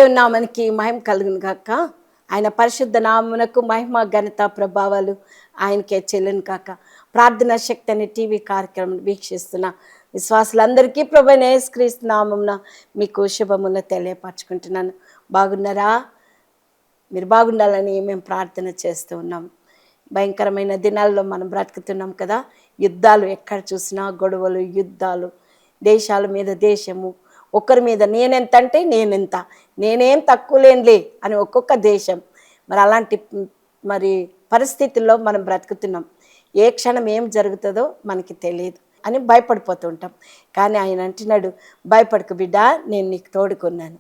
దేవుని నామానికి మహిమ కలుగును గాక. ఆయన పరిశుద్ధ నామమునకు మహిమ ఘనత ప్రభావాలు ఆయనకే చెల్లును కాక. ప్రార్థనా శక్తి అనే టీవీ కార్యక్రమం వీక్షిస్తున్న విశ్వాసులందరికీ ప్రభువైన యేసుక్రీస్తు నామమున మీకు శుభములు తెలియపరచుకుంటున్నాను. బాగున్నారా? మీరు బాగుండాలని మేము ప్రార్థన చేస్తూ ఉన్నాం. భయంకరమైన దినాల్లో మనం బ్రతుకుతున్నాం కదా. యుద్ధాలు ఎక్కడ చూసినా గొడవలు, యుద్ధాలు, దేశాల మీద దేశము, ఒకరి మీద నేనెంత అంటే నేనెంత, నేనేం తక్కువ లేనులే అని ఒక్కొక్క దేశం. అలాంటి పరిస్థితుల్లో మనం బ్రతుకుతున్నాం. ఏ క్షణం ఏం జరుగుతుందో మనకి తెలియదు అని భయపడిపోతూ ఉంటాం. కానీ ఆయన అంటున్నాడు, భయపడకు బిడ్డ, నేను నీకు తోడుకున్నాను,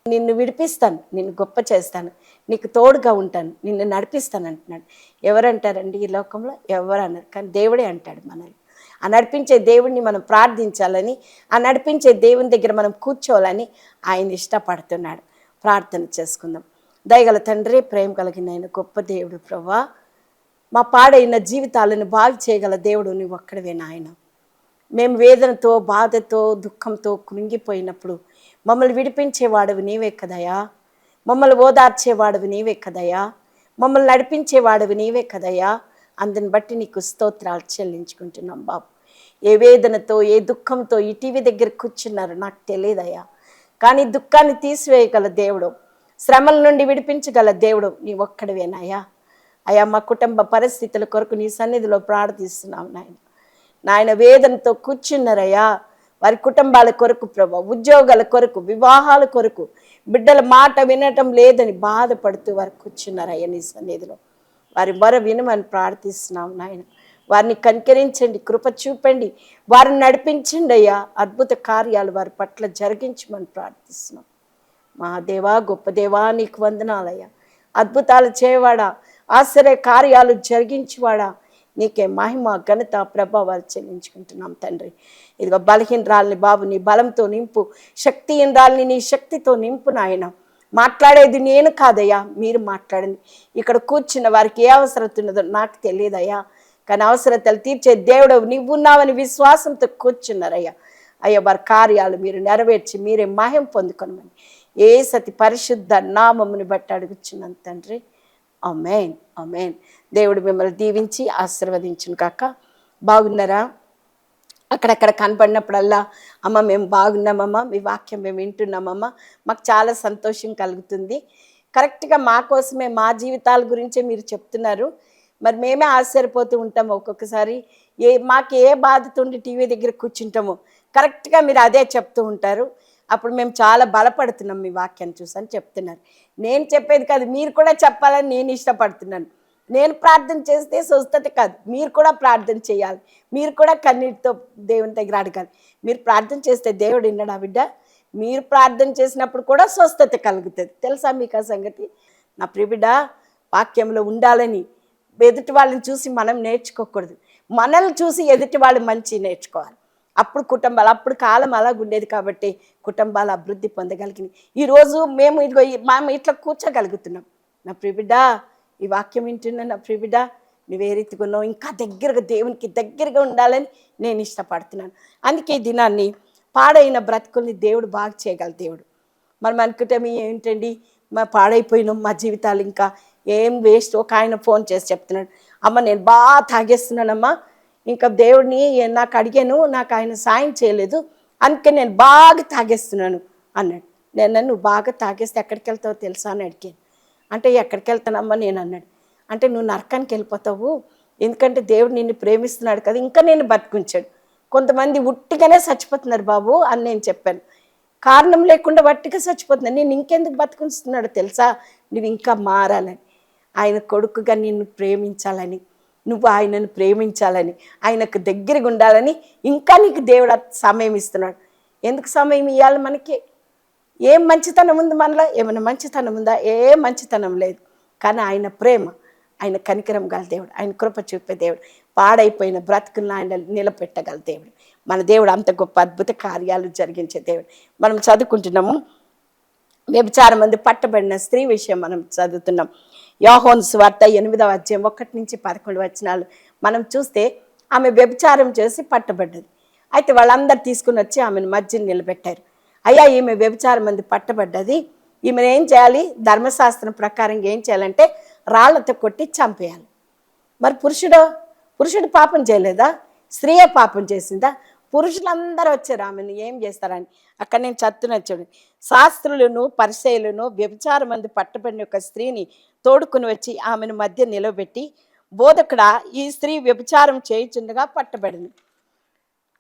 నిన్ను విడిపిస్తాను, నిన్ను గొప్ప చేస్తాను, నీకు తోడుగా ఉంటాను, నిన్ను నడిపిస్తాను అంటున్నాడు. ఎవరంటారండి ఈ లోకంలో? ఎవరు అన్నారు, కానీ దేవుడే అంటాడు మనల్ని. ఆ నడిపించే దేవుడిని మనం ప్రార్థించాలని, ఆ నడిపించే దేవుని దగ్గర మనం కూర్చోవాలని ఆయన ఇష్టపడుతున్నాడు. ప్రార్థన చేసుకుందాం. దయగల తండ్రి, ప్రేమ కలిగిన ఆయన గొప్ప దేవుడు ప్రభువా, మా పాడైన జీవితాలను బాగు చేయగల దేవుడు నువ్వు ఒక్కడివే నాయన. మేము వేదనతో, బాధతో, దుఃఖంతో కృంగిపోయినప్పుడు మమ్మల్ని విడిపించేవాడవి నీవే కదయా, మమ్మల్ని ఓదార్చేవాడవి నీవే కదయా, మమ్మల్ని నడిపించేవాడవి నీవే కదయా. అందుని బట్టి నీకు స్తోత్రాలు చెల్లించుకుంటున్నాం బాబు. ఏ వేదనతో, ఏ దుఃఖంతో ఈ టీవీ దగ్గర కూర్చున్నారు నాకు తెలియదయ్యా, కానీ దుఃఖాన్ని తీసివేయగల దేవుడు, శ్రమల నుండి విడిపించగల దేవుడు నీ ఒక్కడివేనాయా. అయ్యా, మా కుటుంబ పరిస్థితుల కొరకు నీ సన్నిధిలో ప్రార్థిస్తున్నాం నాయన. వేదనతో కూర్చున్నారయ్యా, వారి కుటుంబాల కొరకు ప్రభా, ఉద్యోగాల కొరకు, వివాహాల కొరకు, బిడ్డల మాట వినటం లేదని బాధపడుతూ వారు కూర్చున్నారయ్యా నీ సన్నిధిలో. వారి మొర వినమని ప్రార్థిస్తున్నాం నాయన. వారిని కనికరించండి, కృప చూపండి, వారిని నడిపించండి అయ్యా. అద్భుత కార్యాలు వారి పట్ల జరిగించమని ప్రార్థిస్తున్నాం. మా దేవా, గొప్ప దేవా, నీకు వందనాలయ్యా. అద్భుతాలు చేయవాడా, ఆశ్చర్య కార్యాలు జరిగించేవాడా, నీకే మహిమ ఘనత ప్రభావాలు చెల్లించుకుంటున్నాం తండ్రి. ఇదిగో బలహీనరాల్ని బాబు నీ బలంతో నింపు, శక్తిహీనరాల్ని నీ శక్తితో నింపు నాయన. మాట్లాడేది నేను కాదయ్యా, మీరు మాట్లాడండి. ఇక్కడ కూర్చున్న వారికి ఏ అవసరత ఉన్నదో నాకు తెలియదయ్యా, కానీ అవసరతలు తీర్చే దేవుడు నీవున్నావని విశ్వాసంతో కూర్చున్నారయ్యా. అయ్యా, వారి కార్యాలు మీరు నెరవేర్చి మీరే మహిమ పొందుకొనమని యేసు పరిశుద్ధ నామముని బట్టి అడుగుచున్నాను తండ్రి. ఆమేన్, ఆమేన్. దేవుడు మిమ్మల్ని దీవించి ఆశీర్వదించును కాక. బాగున్నారా? అక్కడక్కడ కనపడినప్పుడల్లా అమ్మ మేము బాగున్నామమ్మా, మీ వాక్యం మేము వింటున్నామమ్మా, మాకు చాలా సంతోషం కలుగుతుంది. కరెక్ట్గా మా కోసమే, మా జీవితాల గురించే మీరు చెప్తున్నారు. మరి మేమే ఆశ్చర్యపోతూ ఉంటాము ఒక్కొక్కసారి. మాకు ఏ బాధతో ఉండి టీవీ దగ్గర కూర్చుంటామో కరెక్ట్గా మీరు అదే చెప్తూ ఉంటారు. అప్పుడు మేము చాలా బలపడుతున్నాం మీ వాక్యాన్ని చూసని చెప్తున్నారు. నేను చెప్పేది కాదు, మీరు కూడా చెప్పాలని నేను ఇష్టపడుతున్నాను. నేను ప్రార్థన చేస్తే స్వస్థత కాదు, మీరు కూడా ప్రార్థన చేయాలి, మీరు కూడా కన్నీటితో దేవుని దగ్గర అడగాలి. మీరు ప్రార్థన చేస్తే దేవుడు విన్నాడా బిడ్డ? మీరు ప్రార్థన చేసినప్పుడు కూడా స్వస్థత కలుగుతుంది. తెలుసా మీకు ఆ సంగతి? నా ప్రియబిడ్డ, వాక్యంలో ఉండాలని ఎదుటి వాళ్ళని చూసి మనం నేర్చుకోకూడదు, మనల్ని చూసి ఎదుటి వాళ్ళు మంచి నేర్చుకోవాలి. అప్పుడు కుటుంబాలు, అప్పుడు కాలం అలాగ ఉండేది కాబట్టి కుటుంబాలు అభివృద్ధి పొందగలిగినాయి. ఈరోజు మేము ఇదిగో మేము ఇట్లా కూర్చోగలుగుతున్నాం. నా ప్రియబిడ్డ, ఈ వాక్యం వింటున్నా నా ప్రియబిడ్డ, నువ్వే రీతిగా ఉన్నావు, ఇంకా దగ్గరగా దేవునికి దగ్గరగా ఉండాలని నేను ఇష్టపడుతున్నాను. అందుకే ఈ దినాన్ని పాడైన బ్రతుకుల్ని దేవుడు బాగు చేయగల దేవుడు. మనం అనుకుంటే ఏంటండి, మా పాడైపోయినాం, మా జీవితాలు ఇంకా ఏం వేస్ట్. ఒక ఆయన ఫోన్ చేసి చెప్తున్నాడు, అమ్మ నేను బాగా తాగేస్తున్నానమ్మా, ఇంకా దేవుడిని నాకు అడిగాను, నాకు ఆయన సాయం చేయలేదు, అందుకే నేను బాగా తాగేస్తున్నాను అన్నాడు. నేను నువ్వు బాగా తాగేస్తే ఎక్కడికి వెళ్తావో తెలుసా అని అడిగాను. అంటే ఎక్కడికి వెళ్తానమ్మా నేను అన్నాడు. అంటే నువ్వు నరకానికి వెళ్ళిపోతావు, ఎందుకంటే దేవుడు నిన్ను ప్రేమిస్తున్నాడు కదా, ఇంకా నేను బతికించాడు. కొంతమంది ఉట్టిగానే చచ్చిపోతున్నారు బాబు అని నేను చెప్పాను. కారణం లేకుండా వట్టిగా చచ్చిపోతున్నాను, నేను ఇంకెందుకు బతికిస్తున్నాడో తెలుసా, నువ్వు ఇంకా మారాలని, ఆయన కొడుకుగా నిన్ను ప్రేమించాలని, నువ్వు ఆయనను ప్రేమించాలని, ఆయనకు దగ్గరగా ఉండాలని ఇంకా నీకు దేవుడు సమయం ఇస్తున్నాడు. ఎందుకు సమయం ఇవ్వాలి మనకి? ఏం మంచితనం ఉంది మనలో? ఏమైనా మంచితనం ఉందా? ఏ మంచితనం లేదు. కానీ ఆయన ప్రేమ, ఆయన కనికరం గల దేవుడు, ఆయన కృప చూపే దేవుడు, పాడైపోయిన బ్రతుకులను ఆయన నిలబెట్టగల దేవుడు. మన దేవుడు అంత గొప్ప అద్భుత కార్యాలు జరిగించే దేవుడు. మనం చదువుకుంటున్నాము, వ్యభిచారం మంది పట్టబడిన స్త్రీ విషయం మనం చదువుతున్నాం. యోహాను సువార్త 8వ అధ్యాయం 1-11 వచనాలు మనం చూస్తే, ఆమె వ్యభిచారం చేసి పట్టబడ్డది. అయితే వాళ్ళందరూ తీసుకుని వచ్చి ఆమెను మధ్యని నిలబెట్టారు. అయ్యా, ఈమె వ్యభిచారం మంది పట్టబడ్డది, ఈమెను ఏం చేయాలి? ధర్మశాస్త్రం ప్రకారంగా ఏం చేయాలంటే రాళ్లతో కొట్టి చంపేయాలి. మరి పురుషుడు పాపం చేయలేదా? స్త్రీయే పాపం చేసిందా? పురుషులందరూ వచ్చారు ఆమెను ఏం చేస్తారని. అక్కడ నేను చదువుతున్నా, శాస్త్రులను పరిసయ్యులను వ్యభిచారం మందు పట్టబడిన ఒక స్త్రీని తోడుకుని వచ్చి ఆమెను మధ్య నిలబెట్టి, బోధకుడా, ఈ స్త్రీ వ్యభిచారం చేయుచుండగా పట్టబడింది,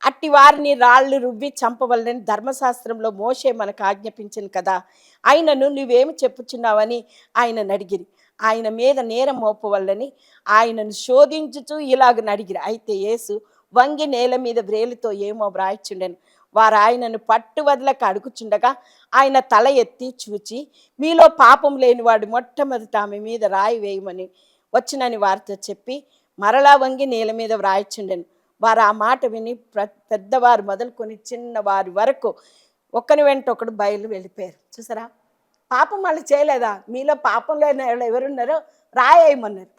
అట్టి వారిని రాళ్ళు రువ్వి చంపవల్లని ధర్మశాస్త్రంలో మోషే మనకు ఆజ్ఞాపించింది కదా, ఆయనను నువ్వేమి చెప్పుచున్నావని ఆయనను అడిగిరి. ఆయన మీద నేరం మోపవల్లని ఆయనను శోధించుచూ ఇలాగ అడిగిరి. అయితే యేసు వంగి నేల మీద వ్రేలుతో ఏమో వ్రాయిచుండెను. వారు ఆయనను పట్టు వదలక అడుగుచుండగా ఆయన తల ఎత్తి చూచి, మీలో పాపం లేనివాడు మొట్టమొదట ఆమె మీద రాయి వేయమని వచ్చినని వారితో చెప్పి మరలా వంగి నేల మీద వ్రాయిచుండెను. వారు ఆ మాట విని పెద్దవారు మొదలుకొని చిన్నవారి వరకు ఒకని వెంట ఒకడు బయలు వెళ్ళిపోయారు. చూసారా, పాపం వాళ్ళు చేయలేదా? మీలో పాపం లేని వాళ్ళు ఎవరున్నారో రాయేయమన్నారు.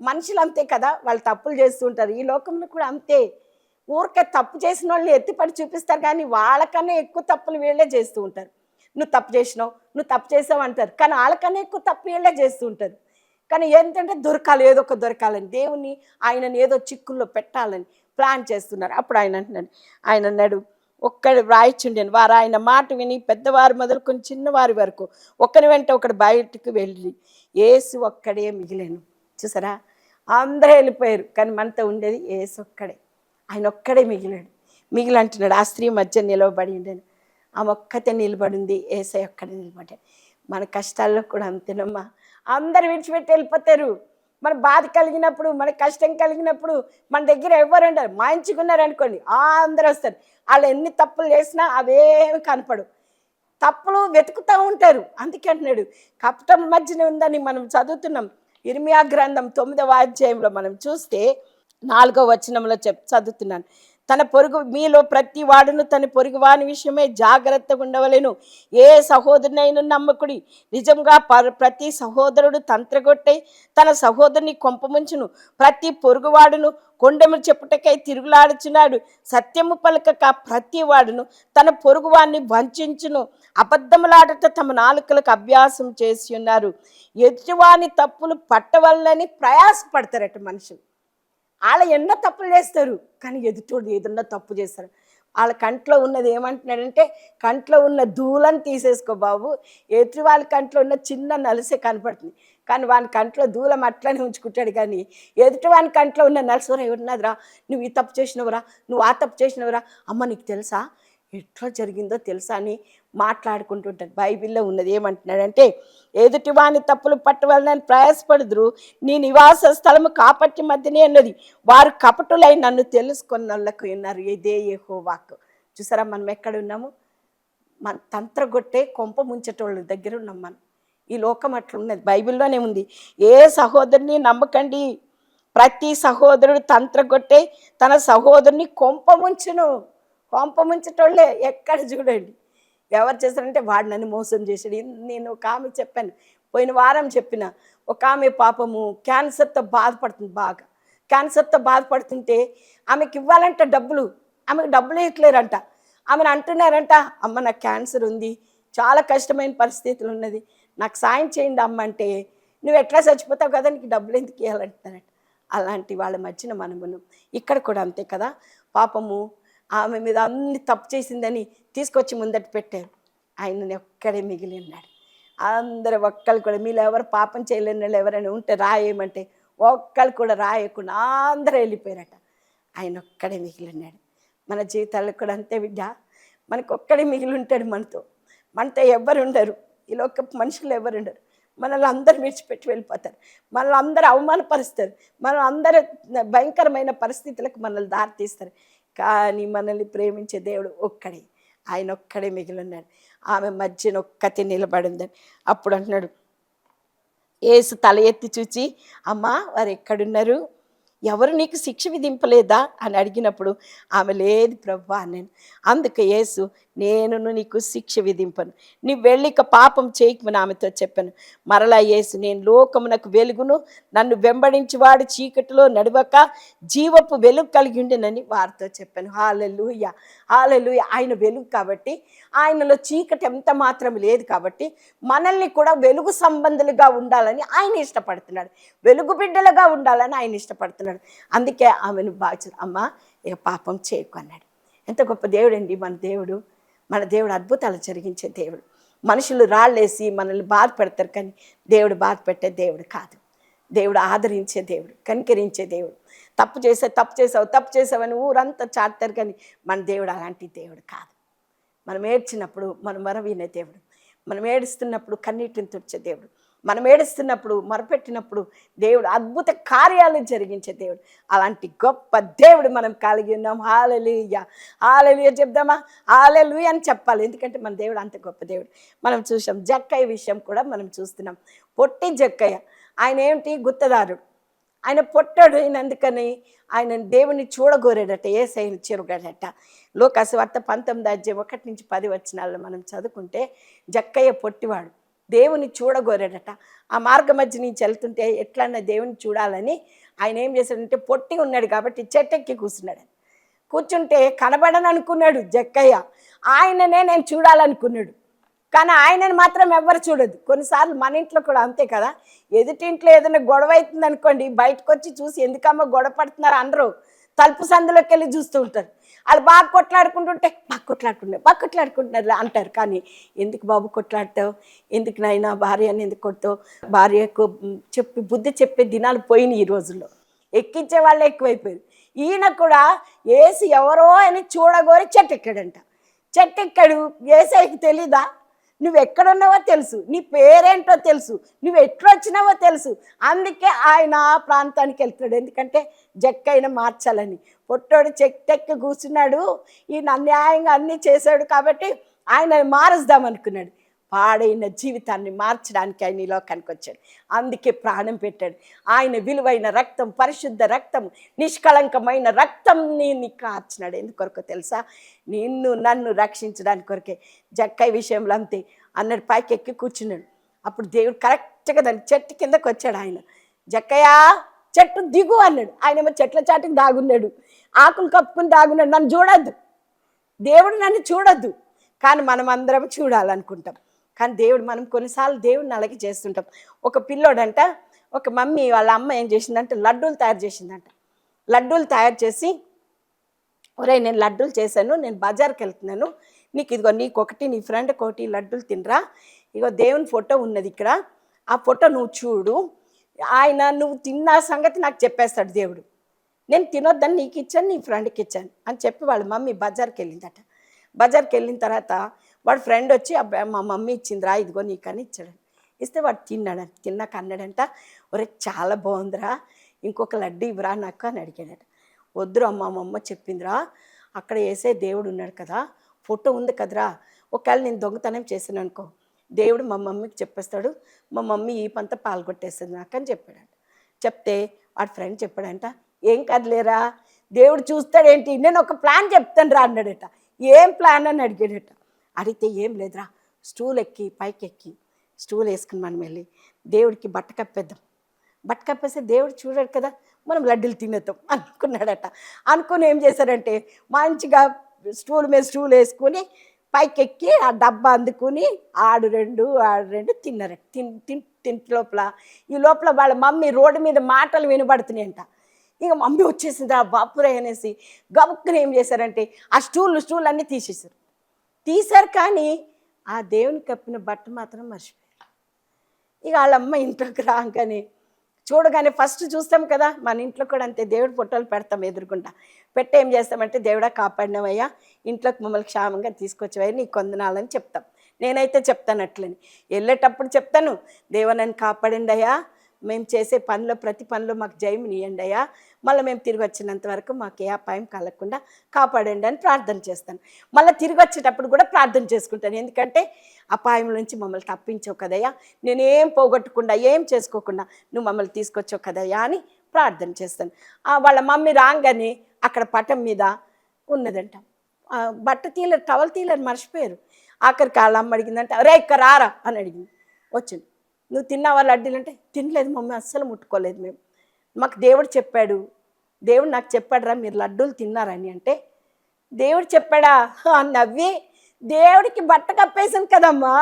మనుషులు అంతే కదా, వాళ్ళు తప్పులు చేస్తూ ఉంటారు. ఈ లోకంలో కూడా అంతే. ఊరికే తప్పు చేసిన వాళ్ళని ఎత్తిపడి చూపిస్తారు, కానీ వాళ్ళకన్నా ఎక్కువ తప్పులు వీళ్ళే చేస్తూ ఉంటారు. నువ్వు తప్పు చేసినావు, నువ్వు తప్పు చేసావు అంటారు, కానీ వాళ్ళకన్నా ఎక్కువ తప్పు వీళ్ళే చేస్తూ ఉంటారు. కానీ ఏంటంటే దొరకాలి, ఏదో ఒక దొరకాలని, దేవుని ఆయనని ఏదో చిక్కుల్లో పెట్టాలని ప్లాన్ చేస్తున్నారు. అప్పుడు ఆయన అన్నాడు ఒక్కడు వ్రాయిచుండెను. వారు ఆయన మాట విని పెద్దవారు మొదలుకొని చిన్నవారి వరకు ఒకరి వెంట ఒకడు బయటకు వెళ్ళి యేసు ఒక్కడే మిగిలేను. చూసారా, అందరూ వెళ్ళిపోయారు, కానీ మనతో ఉండేది యేసు ఒక్కడే. ఆయన ఒక్కడే మిగిలి అంటున్నాడు. ఆ స్త్రీ మధ్య నిలవబడి ఉండేను, ఆమె ఒక్కతే నిలబడింది, యేసే ఒక్కడే నిలబడ్డాడు. మన కష్టాల్లో కూడా అంతేనమ్మా, అందరు విడిచిపెట్టి వెళ్ళిపోతారు. మన బాధ కలిగినప్పుడు, మన కష్టం కలిగినప్పుడు మన దగ్గర ఎవరు ఉండరు. మంచిగున్నారు అనుకోండి, అందరూ వస్తారు. వాళ్ళు ఎన్ని తప్పులు చేసినా అవేమి కనపడు, తప్పులు వెతుకుతూ ఉంటారు. అందుకే అంటున్నాడు, కపటం మధ్యన ఉందని మనం చదువుతున్నాం. ఇర్మియా గ్రంథం 9వ అధ్యాయంలో మనం చూస్తే 4వ వచనంలో చదువుతున్నాను. మీలో ప్రతి వాడును తన పొరుగు వాని విషయమే జాగ్రత్తగా ఉండవలెను. ఏ సహోదరునైనా నమ్మకుడి. నిజంగా ప్రతి సహోదరుడు తంత్రగొట్టై తన సహోదరుని కొంపముంచును. ప్రతి పొరుగువాడును కొండెము చెప్పుటకై తిరుగులాడుచున్నాడు. సత్యము పలకక ప్రతి వాడును తన పొరుగువాన్ని వంచును. అబద్ధములాడట తమ నాలుకలకు అభ్యాసం చేసి ఉన్నారు. ఎదుటివాని తప్పులు పట్టవల్లని ప్రయాసపడతారట మనుషులు. వాళ్ళు ఎన్నో తప్పులు చేస్తారు, కానీ ఎదుటోడు ఏదన్నా తప్పు చేస్తారు. వాళ్ళ కంట్లో ఉన్నది ఏమంటున్నాడంటే, కంట్లో ఉన్న ధూళని తీసేసుకో బాబు, ఎదుటి వాళ్ళ కంట్లో ఉన్న చిన్న నలుసే కనపడుతుంది, కానీ వాని కంట్లో ధూళం అట్లనే ఉంచుకుంటాడు. కానీ ఎదుటి వాని కంట్లో ఉన్న నలుసురా ఎవరున్నదిరా, నువ్వు ఈ తప్పు చేసినవురా, నువ్వు ఆ తప్పు చేసినవురా, అమ్మ నీకు తెలుసా, ఎట్లా జరిగిందో తెలుసా అని మాట్లాడుకుంటుంటారు. బైబిల్లో ఉన్నది ఏమంటున్నాడంటే, ఎదుటి వాని తప్పులు పట్టవలనని ప్రయాసపడుదురు, నీ నివాస స్థలము కాపట్టి మధ్యనే ఉన్నది, వారు కపటులై నన్ను తెలుసుకొని వాళ్ళకు ఉన్నారు. ఇదే యెహోవాకు. చూసారా, మనం ఎక్కడ ఉన్నాము? మన తంత్రగొట్టే కొంప ముంచేటోళ్ళ దగ్గర ఉన్నాం మనం. ఈ లోకం అట్లా ఉన్నది, బైబిల్లోనే ఉంది. ఏ సహోదరుని నమ్మకండి, ప్రతి సహోదరుడు తంత్రగొట్టే తన సహోదరుని కొంప ముంచేటోళ్ళే. ఎక్కడ చూడండి ఎవరు చేస్తారంటే, వాడు నన్ను మోసం చేశాడు. నేను ఒక ఆమె చెప్పాను, పోయిన వారం చెప్పిన, ఒక ఆమె పాపము క్యాన్సర్తో బాధపడుతుంది, బాగా క్యాన్సర్తో బాధపడుతుంటే ఆమెకి ఇవ్వాలంట డబ్బులు, ఆమెకు డబ్బులు ఇవ్వట్లేరంట. ఆమెను అంటున్నారంట, అమ్మ నాకు క్యాన్సర్ ఉంది, చాలా కష్టమైన పరిస్థితులు ఉన్నది, నాకు సాయం చేయండి అమ్మ అంటే, నువ్వు ఎట్లా చచ్చిపోతావు కదా, నీకు డబ్బులు ఎందుకు ఇవ్వాలంటున్నారంట. అలాంటి వాళ్ళ మధ్యన మనము ఇక్కడ కూడా అంతే కదా. పాపము ఆమె మీద అన్ని తప్పు చేసిందని తీసుకొచ్చి ముందట పెట్టారు. ఆయన ఒక్కడే మిగిలి ఉన్నాడు. అందరూ ఒక్కళ్ళు కూడా, మీలో ఎవరు పాపం చేయలేని వాళ్ళు ఎవరైనా ఉంటే రాయేయమంటే ఒక్కళ్ళు కూడా రాయకుండా అందరూ వెళ్ళిపోయారట. ఆయన ఒక్కడే మిగిలి ఉన్నాడు. మన జీవితాల్లో కూడా అంతే బిడ్డ, మనకు ఒక్కడే మిగిలి ఉంటాడు. మనతో ఎవరు ఉండరు, ఈ లోక మనుషులు ఎవరు ఉండరు. మనల్ని అందరూ విడిచిపెట్టి వెళ్ళిపోతారు, మనల్ని అందరూ అవమానపరుస్తారు, మనల్ని అందరూ భయంకరమైన పరిస్థితులకు మనల్ని దారితీస్తారు. కానీ మనల్ని ప్రేమించే దేవుడు ఒక్కడే, ఆయన ఒక్కడే మిగిలి ఉన్నాడు. ఆమె మధ్యన ఒక్కతే నిలబడిందని. అప్పుడు అంటున్నాడు, యేసు తల ఎత్తి చూచి, అమ్మా వారు ఎక్కడున్నారు, ఎవరు నీకు శిక్ష విధింపలేదా అని అడిగినప్పుడు ఆమె లేదు ప్రభువా అన్నాను. అందుకే యేసు నేనును నీకు శిక్ష విధింపను, నీ వెళ్ళిక పాపం చేయకమని ఆమెతో చెప్పాను. మరలా యేసు, నేను లోకమునకు వెలుగును, నన్ను వెంబడించి వాడు చీకటిలో నడవక జీవపు వెలుగు కలిగి ఉండేనని వారితో చెప్పాను. హల్లెలూయా, హల్లెలూయా. ఆయన వెలుగు కాబట్టి, ఆయనలో చీకటి ఎంత మాత్రం లేదు కాబట్టి మనల్ని కూడా వెలుగు సంబంధులుగా ఉండాలని ఆయన ఇష్టపడుతున్నాడు, వెలుగు బిడ్డలుగా ఉండాలని ఆయన ఇష్టపడుతున్నాడు. అందుకే ఆమెను బాధ్యత, అమ్మ ఇక పాపం చేయకు అన్నాడు. ఎంత గొప్ప దేవుడు అండి మన దేవుడు. మన దేవుడు అద్భుతాలు జరిగించే దేవుడు. మనుషులు రాళ్ళేసి మనల్ని బాధ పెడతారు, కానీ దేవుడు బాధ పెట్టే దేవుడు కాదు. దేవుడు ఆదరించే దేవుడు, కనికరించే దేవుడు. తప్పు చేసావని ఊరంతా చాటుతారు, కానీ మన దేవుడు అలాంటి దేవుడు కాదు. మనం ఏడ్చినప్పుడు మనం వినే దేవుడు, మనం ఏడుస్తున్నప్పుడు కన్నీటిని తుడిచే దేవుడు, మనం ఏడుస్తున్నప్పుడు మొరపెట్టినప్పుడు దేవుడు అద్భుత కార్యాలు జరిగించే దేవుడు. అలాంటి గొప్ప దేవుడు మనం కలిగి ఉన్నాం. హల్లెలూయా, హల్లెలూయా చెప్దామా? హల్లెలూయా అని చెప్పాలి, ఎందుకంటే మన దేవుడు అంత గొప్ప దేవుడు. మనం చూసాం జక్కయ్య విషయం కూడా మనం చూస్తున్నాం. పొట్టి జక్కయ్య, ఆయన ఏమిటి, గుత్తదారుడు. ఆయన పొట్టాడు, అందుకని ఆయన దేవుని చూడగోరాడట, యేసయ్యను చెరుగాడట. లోకాసువార్త 19:1-10 మనం చదువుకుంటే జక్కయ్య పొట్టివాడు, దేవుని చూడగోరాడట. ఆ మార్గ మధ్య నుంచి వెళ్తుంటే ఎట్లన్నా దేవుని చూడాలని ఆయన ఏం చేశాడంటే, పొట్టి ఉన్నాడు కాబట్టి చెట్టెక్కి కూర్చున్నాడు. కూర్చుంటే కనబడని అనుకున్నాడు జక్కయ్య, ఆయననే నేను చూడాలనుకున్నాడు. కానీ ఆయనని మాత్రం ఎవ్వరు చూడదు. కొన్నిసార్లు మన ఇంట్లో కూడా అంతే కదా, ఎదుటింట్లో ఏదైనా గొడవ అవుతుంది అనుకోండి, బయటకు వచ్చి చూసి ఎందుకమ్మా గొడవ పడుతున్నారు అందరూ తలుపు సందులోకి వెళ్ళి చూస్తూ ఉంటారు. వాళ్ళు బాగా కొట్లాడుకుంటున్నారు అంటారు. కానీ ఎందుకు బాబు కొట్లాడతావు, ఎందుకు నాయనా భార్యని ఎందుకు కొడతావు, భార్యకు బుద్ధి చెప్పే దినాలు పోయినాయి. ఈ రోజుల్లో ఎక్కించే వాళ్ళే ఎక్కువైపోయారు. ఈయన కూడా ఏసి ఎవరో అని చూడగోరి చెట్టెక్కాడంట. చెట్టెక్కాడు, ఏసైకి తెలీదా? నువ్వు ఎక్కడున్నావో తెలుసు, నీ పేరేంటో తెలుసు, నువ్వు ఎట్లొచ్చినావో తెలుసు. అందుకే ఆయన ఆ ప్రాంతానికి వెళ్తున్నాడు, ఎందుకంటే జక్కయ్యను మార్చాలని. పొట్టోడు చెట్టెక్కి కూర్చున్నాడు, ఈయన అన్యాయంగా అన్నీ చేశాడు కాబట్టి ఆయన మారుద్దామనుకున్నాడు. పాడైన జీవితాన్ని మార్చడానికి ఆయన ఈ లోకానికి వచ్చాడు. అందుకే ప్రాణం పెట్టాడు. ఆయన విలువైన రక్తం, పరిశుద్ధ రక్తం, నిష్కళంకమైన రక్తంని కార్చినాడు. ఎందుకొరకు తెలుసా? నన్ను రక్షించడానికి కొరకే. జక్కయ్య విషయంలో అంతే అన్నాడు, పైకి ఎక్కి కూర్చున్నాడు. అప్పుడు దేవుడు కరెక్ట్గా దాని చెట్టు కిందకు వచ్చాడు. ఆయన జక్కయ్య చెట్టు దిగు అన్నాడు. ఆయనేమో చెట్ల చాటుకు దాగున్నాడు, ఆకులు కప్పుకుని దాగున్నాడు. నన్ను చూడొద్దు, దేవుడు నన్ను చూడొద్దు, కానీ మనం అందరం చూడాలనుకుంటాం. కానీ దేవుడు, మనం కొన్నిసార్లు దేవుడిని అలాగే చేస్తుంటాం. ఒక పిల్లోడంట, ఒక మమ్మీ వాళ్ళ అమ్మ ఏం చేసిందంటే లడ్డూలు తయారు చేసిందంట. లడ్డూలు తయారు చేసి, ఒరే నేను లడ్డూలు చేశాను, నేను బజార్కి వెళ్తున్నాను, నీకు ఇదిగో నీకొకటి, నీ ఫ్రెండ్కి ఒకటి లడ్డూలు తినరా, ఇగో దేవుని ఫోటో ఉన్నది ఇక్కడ, ఆ ఫోటో నువ్వు చూడు, ఆయన నువ్వు తిన్న సంగతి నాకు చెప్పేస్తాడు దేవుడు. నేను తినొద్దని నీకు ఇచ్చాను, నీ ఫ్రెండ్కి ఇచ్చాను అని చెప్పి వాళ్ళ మమ్మీ బజార్కి వెళ్ళిందట. బజార్కి వెళ్ళిన తర్వాత వాడు ఫ్రెండ్ వచ్చి, అబ్బాయి మా మమ్మీ ఇచ్చిందిరా ఇదిగో నీకని ఇచ్చాడు. ఇస్తే వాడు తిన్నాక అన్నాడంట, ఒరే చాలా బాగుందిరా, ఇంకొక లడ్డు ఇవ్వరా నాకు అని అడిగాడట. వద్దురా మా అమ్మ చెప్పిందిరా, అక్కడ వేసే దేవుడు ఉన్నాడు కదా, ఫోటో ఉంది కదరా, ఒకవేళ నేను దొంగతనం చేశాను అనుకో, దేవుడు మా మమ్మీకి చెప్పేస్తాడు, మా మమ్మీ ఈ పంత పాల్గొట్టేస్తుంది నాకు అని చెప్పాడంట. చెప్తే వాడి ఫ్రెండ్ చెప్పాడంట, ఏం కదలేరా, దేవుడు చూస్తాడేంటి, నేను ఒక ప్లాన్ చెప్తాను రా అన్నాడట. ఏం ప్లాన్ అని అడిగాడట. అడిగితే ఏం లేదురా, స్టూల్ ఎక్కి పైకి ఎక్కి స్టూల్ వేసుకుని మనం వెళ్ళి దేవుడికి బట్ట కప్పేద్దాం, బట్ట కప్పేస్తే దేవుడు చూడాడు కదా, మనం లడ్డూలు తినేద్దాం అనుకున్నాడట. అనుకుని ఏం చేశారంటే మంచిగా స్టూల్ మీద స్టూల్ వేసుకొని పైకి ఎక్కి ఆ డబ్బా అందుకుని ఆడు రెండు తిన్నారట. ఈ లోపల వాళ్ళ మమ్మీ రోడ్డు మీద మాటలు వినబడుతున్నాయంట. ఇక మమ్మీ వచ్చేసింది ఆ బాపురే అనేసి గబుక్కుని ఏం చేశారంటే ఆ స్టూల్ అన్నీ తీశారు, కానీ ఆ దేవుని కప్పిన బట్ట మాత్రం మర్చిపోయారు. ఇక వాళ్ళమ్మ ఇంట్లోకి రాగానే చూడగానే ఫస్ట్ చూస్తాం కదా, మన ఇంట్లో కూడా అంతే, దేవుడి ఫోటోలు పెడతాం ఎదురుకుండా. పెట్టి ఏం చేస్తామంటే, దేవుడా కాపాడినవయ్యా, ఇంట్లోకి మమ్మల్ని క్షేమంగా తీసుకొచ్చేవయ్యా, నీకు వందనాలని చెప్తాం. నేనైతే చెప్తాను అట్లని, వెళ్ళేటప్పుడు చెప్తాను, దేవా నన్ను కాపాడండి అయ్యా, మేము చేసే పనిలో ప్రతి పనిలో మాకు జయమునియండి అయ్యా, మళ్ళీ మేము తిరిగి వచ్చినంత వరకు మాకు ఏ అపాయం కలగకుండా కాపాడండి అని ప్రార్థన చేస్తాను. మళ్ళీ తిరిగి వచ్చేటప్పుడు కూడా ప్రార్థన చేసుకుంటాను, ఎందుకంటే అపాయం నుంచి మమ్మల్ని తప్పించావు కదయ్యా, నేనేం పోగొట్టకుండా ఏం చేసుకోకుండా నువ్వు మమ్మల్ని తీసుకొచ్చావు కదయ్యా అని ప్రార్థన చేస్తాను. వాళ్ళ మమ్మీ రాగానే అక్కడ పటం మీద ఉన్నదంట, బట్ట తీయలేరు, టవల్ తీయలేరు, మర్చిపోయారు. ఆఖరికి వాళ్ళ అమ్మ అడిగిందంటే అరే ఇక్కడ రారా అని అడిగింది. వచ్చింది. నువ్వు తిన్నావా లడ్డూలు అంటే తినలేదు మమ్మీ, అస్సలు ముట్టుకోలేదు మేము, మాకు దేవుడు చెప్పాడు, దేవుడు నాకు చెప్పాడురా మీరు లడ్డూలు తిన్నారని అంటే దేవుడు చెప్పాడా అని నవ్వి, దేవుడికి బట్ట కప్పేసాను కదమ్మా,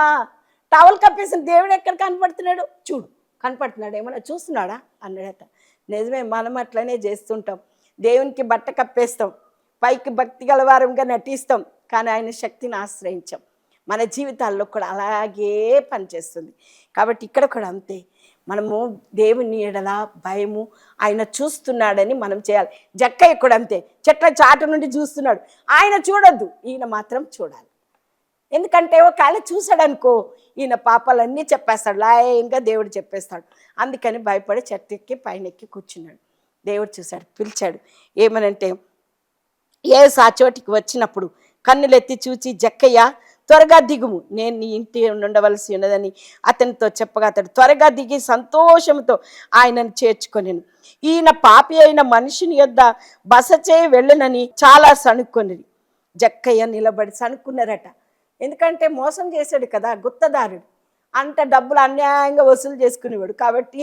టవల్ కప్పేసాను, దేవుడు ఎక్కడ కనపడుతున్నాడు చూడు, కనపడుతున్నాడు ఏమన్నా చూస్తున్నాడా అన్నాడట. నిజమే, మనం అట్లనే చేస్తుంటాం, దేవునికి బట్ట కప్పేస్తాం, పైకి భక్తి గలవారంగా నటిస్తాం, కానీ ఆయన శక్తిని ఆశ్రయించాం. మన జీవితాల్లో కూడా అలాగే పనిచేస్తుంది. కాబట్టి ఇక్కడ కూడా అంతే, మనము దేవుని ఎడల భయము, ఆయన చూస్తున్నాడని మనం చేయాలి. జక్కయ్య కూడా అంతే, చెట్ల చాటు నుండి చూస్తున్నాడు, ఆయన చూడొద్దు, ఈయన మాత్రం చూడాలి. ఎందుకంటే ఒకవేళ చూశాడు అనుకో ఈయన పాపాలన్నీ చెప్పేస్తాడు, లాయంగా దేవుడు చెప్పేస్తాడు. అందుకని భయపడి చెట్టు ఎక్కి పైన ఎక్కి కూర్చున్నాడు. దేవుడు చూశాడు, పిలిచాడు. ఏమనంటే యేసు ఆ చోటికి వచ్చినప్పుడు కన్నులెత్తి చూచి జక్కయ్య త్వరగా దిగుము, నేను నీ ఇంటి ఉండవలసి ఉన్నదని అతనితో చెప్పగా అతడు త్వరగా దిగి సంతోషంతో ఆయనను చేర్చుకొనెను. ఈయన పాపి అయిన మనిషిని యొద్ద బస చేయి వెళ్ళనని చాలా సణుక్కొనిది. జక్కయ్య నిలబడి సణుక్కున్నారట. ఎందుకంటే మోసం చేశాడు కదా, గుత్తదారుడు, అంత డబ్బులు అన్యాయంగా వసూలు చేసుకునేవాడు. కాబట్టి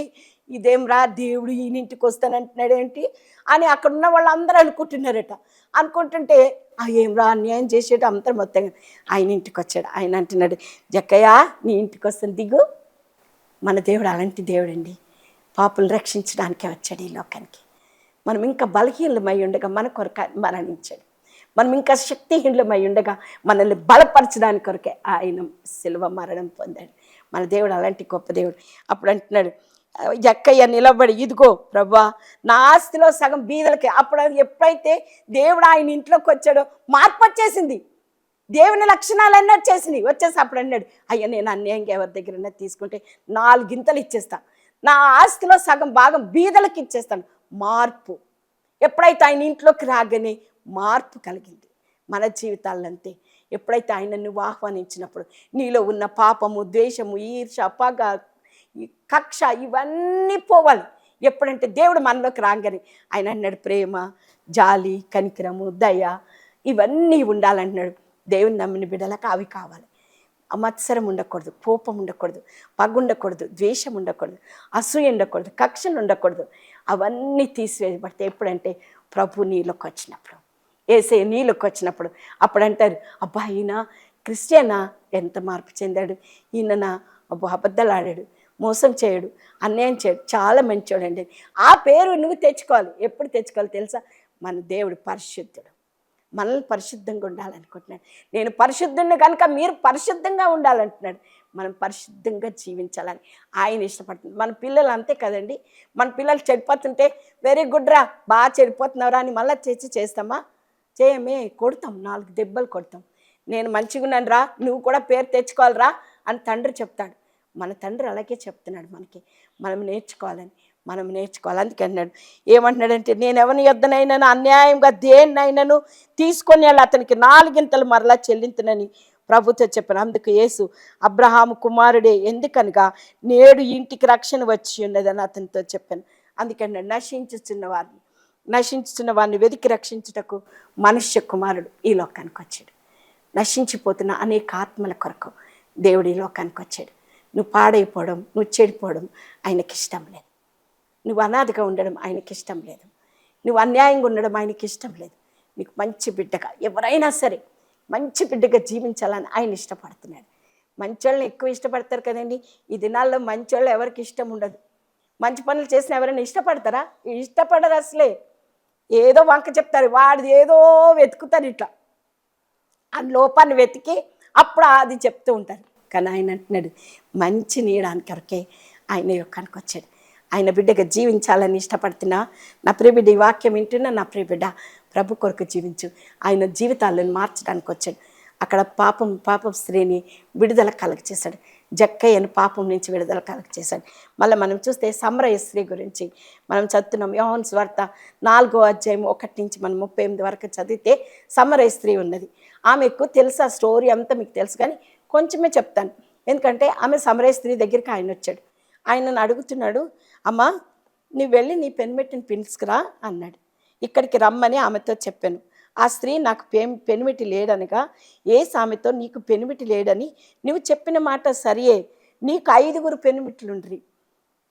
ఇదేంరా దేవుడు ఈయన ఇంటికి వస్తానంటున్నాడు ఏంటి అని అక్కడ ఉన్న వాళ్ళందరూ అనుకుంటున్నారట. అనుకుంటుంటే ఏంరా అన్యాయం చేసేట అంతా మొత్తం ఆయన ఇంటికి వచ్చాడు. ఆయన అంటున్నాడు, జక్కయ్య నీ ఇంటికి వస్తాను దిగు. మన దేవుడు అలాంటి దేవుడు అండి, పాపులను రక్షించడానికే వచ్చాడు ఈ లోకానికి. మనం ఇంకా బలహీనమై ఉండగా మన కొరకు మరణించాడు, మనం ఇంకా శక్తిహీనమై ఉండగా మనల్ని బలపరచడానికి కొరకే ఆయన శిలువ మరణం పొందాడు. మన దేవుడు అలాంటి గొప్ప దేవుడు. అప్పుడు అంటున్నాడు జక్కయ్య నిలబడి, ఇదిగో ప్రభా నా ఆస్తిలో సగం బీదలకి. అప్పుడు ఎప్పుడైతే దేవుడు ఆయన ఇంట్లోకి వచ్చాడో మార్పు వచ్చేసింది, దేవుని లక్షణాలన్నీ వచ్చేసినాయి. వచ్చేసి అప్పుడు అన్నాడు, అయ్యా నేను అన్యాయంగా ఎవరి దగ్గరైనా తీసుకుంటే 4 గింతలు ఇచ్చేస్తాను, నా ఆస్తిలో సగం భాగం బీదలకు ఇచ్చేస్తాను. మార్పు ఎప్పుడైతే ఆయన ఇంట్లోకి రాగానే మార్పు కలిగింది. మన జీవితాల్లో అంతే, ఎప్పుడైతే ఆయన నువ్వు ఆహ్వానించినప్పుడు నీలో ఉన్న పాపము, ద్వేషము, ఈర్ష, పగ, కక్ష ఇవన్నీ పోవాలి. ఎప్పుడంటే దేవుడు మనలోకి రాగానే ఆయన అన్నాడు ప్రేమ, జాలి, కనికరము, దయ ఇవన్నీ ఉండాలంటున్నాడు. దేవుని నమ్మిన బిడ్డలకు అవి కావాలి. మత్సరం ఉండకూడదు, కోపం ఉండకూడదు, పగ ఉండకూడదు, ద్వేషం ఉండకూడదు, అసూయ ఉండకూడదు, కక్షలు ఉండకూడదు. అవన్నీ తీసివేయబడితే ఎప్పుడంటే ప్రభు నీలోకి వచ్చినప్పుడు, యేసయ్య నీలోకి వచ్చినప్పుడు అప్పుడు అంటారు, అబ్బా ఈయన క్రిస్టియనా, ఎంత మార్పు చెందాడు, ఈయన అబ్బా అబద్ధాలు ఆడాడు, మోసం చేయడు, అన్యాయం చేయడు, చాలా మంచోడు అండి. ఆ పేరు నువ్వు తెచ్చుకోవాలి. ఎప్పుడు తెచ్చుకోవాలి తెలుసా? మన దేవుడు పరిశుద్ధుడు, మనల్ని పరిశుద్ధంగా ఉండాలనుకుంటున్నాడు. నేను పరిశుద్ధుడిని కనుక మీరు పరిశుద్ధంగా ఉండాలంటున్నాడు. మనం పరిశుద్ధంగా జీవించాలని ఆయన ఇష్టపడుతుంది. మన పిల్లలు అంతే కదండి, మన పిల్లలు చెడిపోతుంటే వెరీ గుడ్ రా, బాగా చెడిపోతున్నారా అని మళ్ళీ చేస్తామా? చేయమే, కొడతాం, 4 దెబ్బలు కొడతాం. నేను మంచిగా ఉన్నాను రా, నువ్వు కూడా పేరు తెచ్చుకోవాలిరా అని తండ్రి చెప్తాడు. మన తండ్రి అలాగే చెప్తున్నాడు మనకి, మనం నేర్చుకోవాలని, మనం నేర్చుకోవాలి. అందుకే అన్నాడు, ఏమంటున్నాడంటే నేను ఎవరిని యొద్దనైనాను అన్యాయంగా దేన్నైనాను తీసుకొని వెళ్ళి అతనికి 4 గింతలు మరలా చెల్లింతునని ప్రభుతో చెప్పాను. అందుకు యేసు అబ్రహాము కుమారుడే, ఎందుకనగా నేడు ఇంటికి రక్షణ వచ్చి ఉన్నదని అతనితో చెప్పాను. అందుకన్నాడు నశించుతున్న వారిని వెతికి రక్షించుటకు మనుష్య కుమారుడు ఈ లోకానికి వచ్చాడు. నశించిపోతున్న అనేక ఆత్మల కొరకు దేవుడు ఈ లోకానికి వచ్చాడు. నువ్వు పాడైపోవడం, నువ్వు చెడిపోవడం ఆయనకి ఇష్టం లేదు. నువ్వు అనాథగా ఉండడం ఆయనకి ఇష్టం లేదు. నువ్వు అన్యాయంగా ఉండడం ఆయనకి ఇష్టం లేదు. నీకు మంచి బిడ్డగా, ఎవరైనా సరే మంచి బిడ్డగా జీవించాలని ఆయన ఇష్టపడుతున్నాడు. మంచోళ్ళని ఎక్కువ ఇష్టపడతారు కదండి. ఈ దినాల్లో మంచోళ్ళు ఎవరికి ఇష్టం ఉండదు. మంచి పనులు చేసిన ఎవరైనా ఇష్టపడతారా? ఇష్టపడరు అసలే. ఏదో వంక చెప్తారు, వాడిది ఏదో వెతుకుతారు, ఇట్లా ఆ లోపాన్ని వెతికి అప్పుడు అది చెప్తూ ఉంటారు. కానీ ఆయన అంటున్నాడు మంచి నీయడానికి వరకే ఆయన యొక్కనికి వచ్చాడు. ఆయన బిడ్డగా జీవించాలని ఇష్టపడుతున్నా నా ప్రియ బిడ్డ, ఈ వాక్యం వింటున్నా నా ప్రియ బిడ్డ, ప్రభు కొరకు జీవించు. ఆయన జీవితాలను మార్చడానికి వచ్చాడు. అక్కడ పాపం స్త్రీని విడుదల కలగచేశాడు. జక్కయ్యను పాపం నుంచి విడుదల కలగచేశాడు. మళ్ళీ మనం చూస్తే సమరయ స్త్రీ గురించి మనం చదువుతున్నాం. యోహాను సువార్త 4వ అధ్యాయం 1 నుంచి మనం 38 వరకు చదివితే సమరయ స్త్రీ ఉన్నది. ఆమెకు తెలుసు, ఆ స్టోరీ అంతా మీకు తెలుసు, కానీ కొంచెమే చెప్తాను. ఎందుకంటే ఆమె సమరయ స్త్రీ దగ్గరికి ఆయన వచ్చాడు. ఆయనను అడుగుతున్నాడు, అమ్మా నువ్వు వెళ్ళి నీ పెనిమిటిని పిలుచుకురా అన్నాడు. ఇక్కడికి రమ్మని ఆమెతో చెప్పాను. ఆ స్త్రీ నాకు పెనిమిటి లేడనగా ఏ సామెతో నీకు పెనిమిటి లేడని నువ్వు చెప్పిన మాట సరియే, నీకు 5 పెనిమిట్లుండ్రి,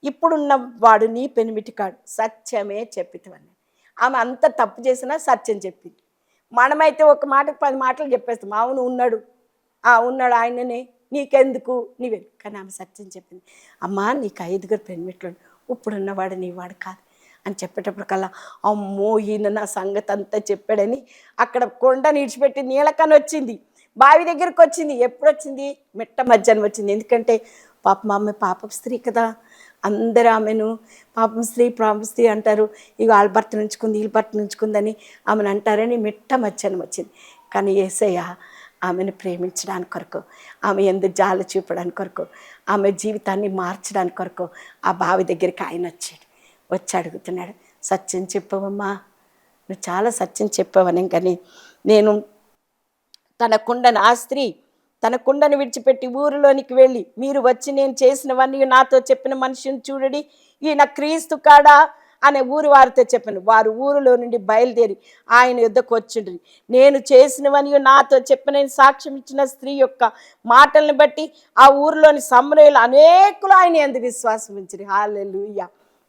ఇప్పుడున్న వాడు నీ పెనిమిటి కాడు, సత్యమే చెప్పితవని. ఆమె అంత తప్పు చేసినా సత్యం చెప్పింది. మనమైతే ఒక మాటకు 10 మాటలు చెప్పేస్తాం. అవును ఉన్నాడు, ఉన్నాడు ఆయననే, నీకెందుకు నీవే. కానీ ఆమె సత్యం చెప్పింది. అమ్మా నీకు 5 పెనిమిట్లు, ఇప్పుడున్నవాడు నీవాడు కాదు అని చెప్పేటప్పటికల్లా అమ్మో ఈయన నా సంగతి అంతా చెప్పాడని అక్కడ కొండని ఇడిచిపెట్టి నీళ్ళకని వచ్చింది, బావి దగ్గరికి వచ్చింది. ఎప్పుడు వచ్చింది? మిట్ట మధ్యాహ్నం వచ్చింది. ఎందుకంటే పాపం ఆమె పాపం స్త్రీ కదా, అందరూ ఆమెను పాపం స్త్రీ అంటారు. ఇక వాళ్ళ భర్త నుంచుకుంది, వీళ్ళ భర్త నుంచుకుందని ఆమెను అంటారని మిట్ట మధ్యాహ్నం వచ్చింది. కానీ యేసయ్య ఆమెను ప్రేమించడానికి కొరకు, ఆమె ఎందుకు జాలి చూపడానికి కొరకు, ఆమె జీవితాన్ని మార్చడానికి కొరకు ఆ బావి దగ్గరికి ఆయన వచ్చి అడుగుతున్నాడు, సత్యం చెప్పవమ్మా, నువ్వు చాలా సత్యం చెప్పవని. కానీ నేను ఆ స్త్రీ తన కుండను విడిచిపెట్టి ఊరిలోనికి వెళ్ళి, మీరు వచ్చి నేను చేసినవన్నీ నాతో చెప్పిన మనిషిని చూడడి, ఈయన క్రీస్తు కాడా అనే ఊరి వారితో చెప్పాను. వారు ఊరిలో నుండి బయలుదేరి ఆయన యుద్ధకు వచ్చిండ్రి. నేను చేసినవని నాతో చెప్పిన సాక్ష్యం ఇచ్చిన స్త్రీ యొక్క మాటలను బట్టి ఆ ఊరిలోని సమరయులు అనేకులు ఆయన యందు విశ్వాసం ఉంచిరి. హల్లెలూయా.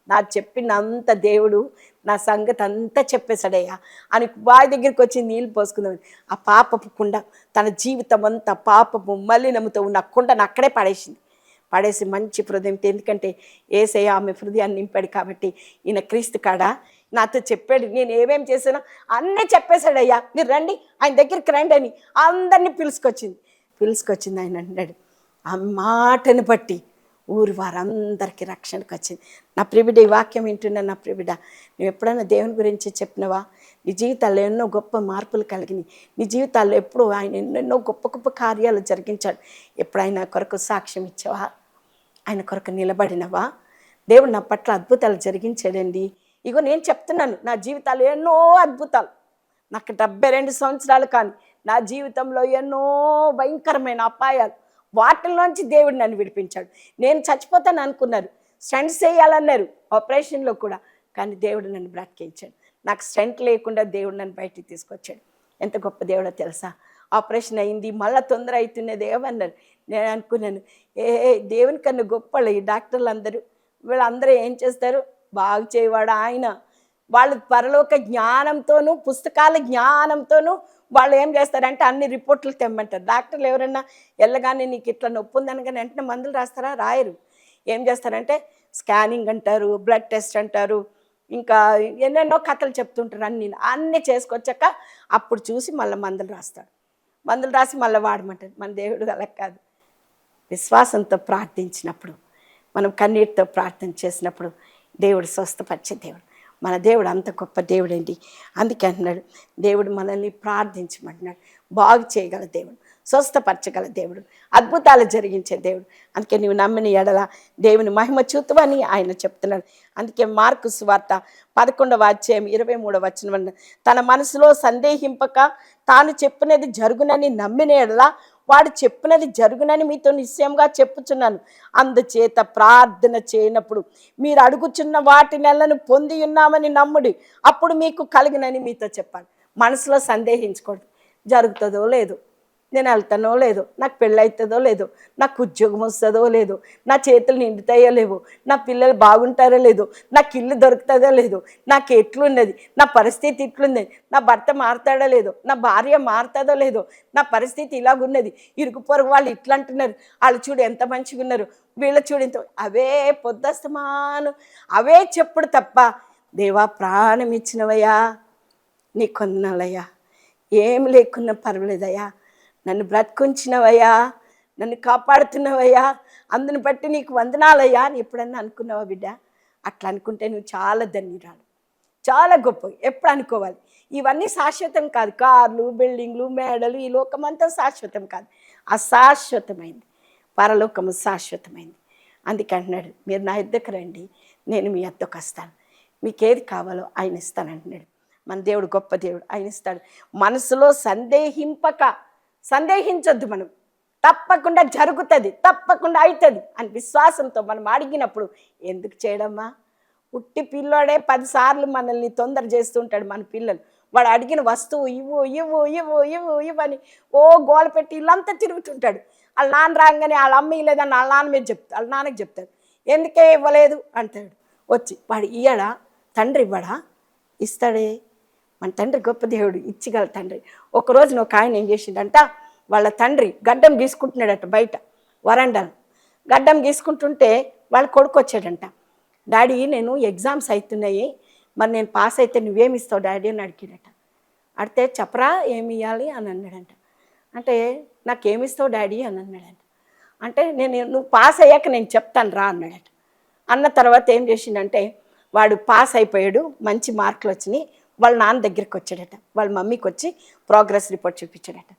నా చెప్పినంత దేవుడు నా సంగతి అంతా చెప్పేశాడయ్యా అని బావి దగ్గరికి వచ్చి నీళ్ళు పోసుకుందామని ఆ పాపపు కుండ, తన జీవితం అంతా పాపపు మలినముతో ఉన్న కుండను అక్కడే పడేసి మంచి హృదయంతో, ఎందుకంటే యేసయ్య ఆమె హృదయాన్ని నింపాడు కాబట్టి ఈయన క్రీస్తు కాడా నాతో చెప్పాడు, నేను ఏమేమి చేశానో అన్నీ చెప్పేశాడయ్యా, మీరు రండి ఆయన దగ్గరికి రండి అని అందరినీ పిలుచుకొచ్చింది. ఆయన అన్నాడు, ఆ మాటను బట్టి ఊరి వారందరికీ రక్షణకు వచ్చింది. నా ప్రిబిడ, ఈ వాక్యం వింటున్నా నా ప్రిబిడ, నువ్వు ఎప్పుడైనా దేవుని గురించి చెప్పినవా? నీ జీవితాల్లో ఎన్నో గొప్ప మార్పులు కలిగినాయి. నీ జీవితాల్లో ఎప్పుడూ ఆయన ఎన్నెన్నో గొప్ప గొప్ప కార్యాలు జరిగించాడు. ఎప్పుడైనా కొరకు సాక్ష్యం ఇచ్చావా? ఆయన కొరకు నిలబడినవా? దేవుడు నా పట్ల అద్భుతాలు జరిగించాడండి. ఇగో నేను చెప్తున్నాను, నా జీవితాలు ఎన్నో అద్భుతాలు. నాకు 72 సంవత్సరాలు, కానీ నా జీవితంలో ఎన్నో భయంకరమైన అపాయాలు, వాటిల్లోంచి దేవుడు నన్ను విడిపించాడు. నేను చచ్చిపోతాను అనుకున్నారు, స్టంట్స్ వేయాలన్నారు ఆపరేషన్లో కూడా, కానీ దేవుడు నన్ను బ్రతికించాడు. నాకు స్టంట్ లేకుండా దేవుడు నన్ను బయటికి తీసుకొచ్చాడు. ఎంత గొప్ప దేవుడో తెలుసా? ఆపరేషన్ అయింది, మళ్ళీ తొందర అవుతున్నది ఏమన్నారు. నేను అనుకున్నాను, దేవుని కన్నా గొప్పలు ఈ డాక్టర్లు అందరూ. వీళ్ళందరూ ఏం చేస్తారు? బాగు చేయవాడు ఆయన. వాళ్ళు పరలోక జ్ఞానంతోనూ పుస్తకాల జ్ఞానంతోనూ వాళ్ళు ఏం చేస్తారంటే అన్ని రిపోర్ట్లు తెమ్మంటారు. డాక్టర్లు ఎవరైనా వెళ్ళగానే నీకు ఇట్లా నొప్పి ఉందని కానీ వెంటనే మందులు రాస్తారా? రాయరు. ఏం చేస్తారంటే స్కానింగ్ అంటారు, బ్లడ్ టెస్ట్ అంటారు, ఇంకా ఎన్నెన్నో కథలు చెప్తుంటారు. అన్నీ చేసుకొచ్చాక అప్పుడు చూసి మళ్ళీ మందులు రాస్తాడు. మందులు రాసి మళ్ళీ వాడమంటారు. మన దేవుడు అలా కాదు. విశ్వాసంతో ప్రార్థించినప్పుడు, మనం కన్నీటితో ప్రార్థన చేసినప్పుడు దేవుడు స్వస్థపరిచే దేవుడు. మన దేవుడు అంత గొప్ప దేవుడు అండి. అందుకే అంటున్నాడు, దేవుడు మనల్ని ప్రార్థించమంటున్నాడు. బాగు చేయగల దేవుడు, స్వస్థపరచగల దేవుడు, అద్భుతాలు జరిగించే దేవుడు. అందుకే నీవు నమ్మిన ఎడల దేవుని మహిమ చూతువని ఆయన చెప్తున్నాడు. అందుకే మార్కు సువార్త 11:23 తన మనసులో సందేహింపక తాను చెప్పినది జరుగునని నమ్మిన ఎడల వాడు చెప్పినది జరుగునని మీతో నిశ్చయంగా చెప్పుచున్నాను. అందుచేత ప్రార్థన చేయనప్పుడు మీరు అడుగుచున్న వాటి నెలను పొంది ఉన్నామని నమ్ముడి, అప్పుడు మీకు కలిగినని మీతో చెప్పాలి. మనసులో సందేహించకూడదు. జరుగుతుందో లేదో, నేను వెళ్తానో లేదో, నాకు పెళ్ళి అవుతుందో లేదో, నాకు ఉద్యోగం వస్తుందో లేదో, నా చేతులు నిండుతాయో లేవో, నా పిల్లలు బాగుంటారో లేదో, నాకు ఇల్లు దొరుకుతుందో లేదో, నాకు ఎట్లున్నది, నా పరిస్థితి ఇట్లున్నది, నా భర్త మారుతాడో లేదో, నా భార్య మారుతుందో లేదో, నా పరిస్థితి ఇలాగున్నది, ఇరుగు పొరుగు వాళ్ళు ఇట్లా అంటున్నారు, వాళ్ళు చూడు ఎంత మంచిగా ఉన్నారు, వీళ్ళ చూడు ఇంత, అవే పొద్దస్తమాను అవే చెప్పుడు తప్ప, దేవా ప్రాణం ఇచ్చినవయ్యా నీ కొన్నాళ్ళయ్యా, ఏం లేకున్నా పర్వాలేదయ్యా, నన్ను బ్రతుకుంచినవయ్యా, నన్ను కాపాడుతున్నవయ్యా, అందుని బట్టి నీకు వందనాలయ్యా అని ఎప్పుడన్నా అనుకున్నావా బిడ్డ? అట్లా అనుకుంటే నువ్వు చాలా ధన్యురాలు, చాలా గొప్ప. ఎప్పుడు అనుకోవాలి, ఇవన్నీ శాశ్వతం కాదు. కార్లు, బిల్డింగ్లు, మేడలు, ఈ లోకమంతా శాశ్వతం కాదు. అశాశ్వతమైంది పరలోకము శాశ్వతమైంది. అందుకే అంటున్నాడు, మీరు నా యొద్దకు రండి, నేను మీ యొద్దకు వస్తాను, మీకు ఏది కావాలో ఆయన ఇస్తానంటున్నాడు. మన దేవుడు గొప్ప దేవుడు, ఆయన ఇస్తాడు. మనసులో సందేహించొద్దు. మనం తప్పకుండా జరుగుతుంది, తప్పకుండా అవుతుంది అని విశ్వాసంతో మనం అడిగినప్పుడు, ఎందుకు చేయడమ్మా? ఉట్టి పిల్లోడే 10 సార్లు మనల్ని తొందర చేస్తుంటాడు. మన పిల్లలు వాడు అడిగిన వస్తువు ఇవ్వు ఇవ్వు ఇవ్వు ఇవ్వు ఇవ్వని ఓ గోల పెట్టి ఇల్లంతా తిరుగుతుంటాడు. వాళ్ళ నాన్న రాగానే వాళ్ళ అమ్మ ఇవ్వలేదని వాళ్ళ నాన్న మీద చెప్తాడు, వాళ్ళ నాన్నకి చెప్తాడు, ఎందుకే ఇవ్వలేదు అంటాడు. వచ్చి వాడు ఇయ్యడా, తండ్రి ఇవ్వడా? ఇస్తాడే. మన తండ్రి గొప్ప దేవుడు, ఇచ్చిగల తండ్రి. ఒకరోజు ఒక ఆయన ఏం చేసిండంట, వాళ్ళ తండ్రి గడ్డం గీసుకుంటున్నాడట బయట వరండాలు. గడ్డం గీసుకుంటుంటే వాళ్ళ కొడుకు వచ్చాడంట. డాడీ నేను ఎగ్జామ్స్ అవుతున్నాయి, మరి నేను పాస్ అయితే నువ్వేమి ఇస్తావు డాడీ అని అడిగాడట. అడితే చెప్పరా ఏమి ఇవ్వాలి అని అన్నాడంట. అంటే నాకేమిస్తావు డాడీ అని అన్నాడంట. అంటే నువ్వు పాస్ అయ్యాక నేను చెప్తాను రా అన్నాడట. అన్న తర్వాత ఏం చేసిండంటే వాడు పాస్ అయిపోయాడు, మంచి మార్కులు వచ్చినాయి. వాళ్ళ నాన్న దగ్గరికి వచ్చాడట, వాళ్ళ మమ్మీకి వచ్చి ప్రోగ్రెస్ రిపోర్ట్ చూపించాడట.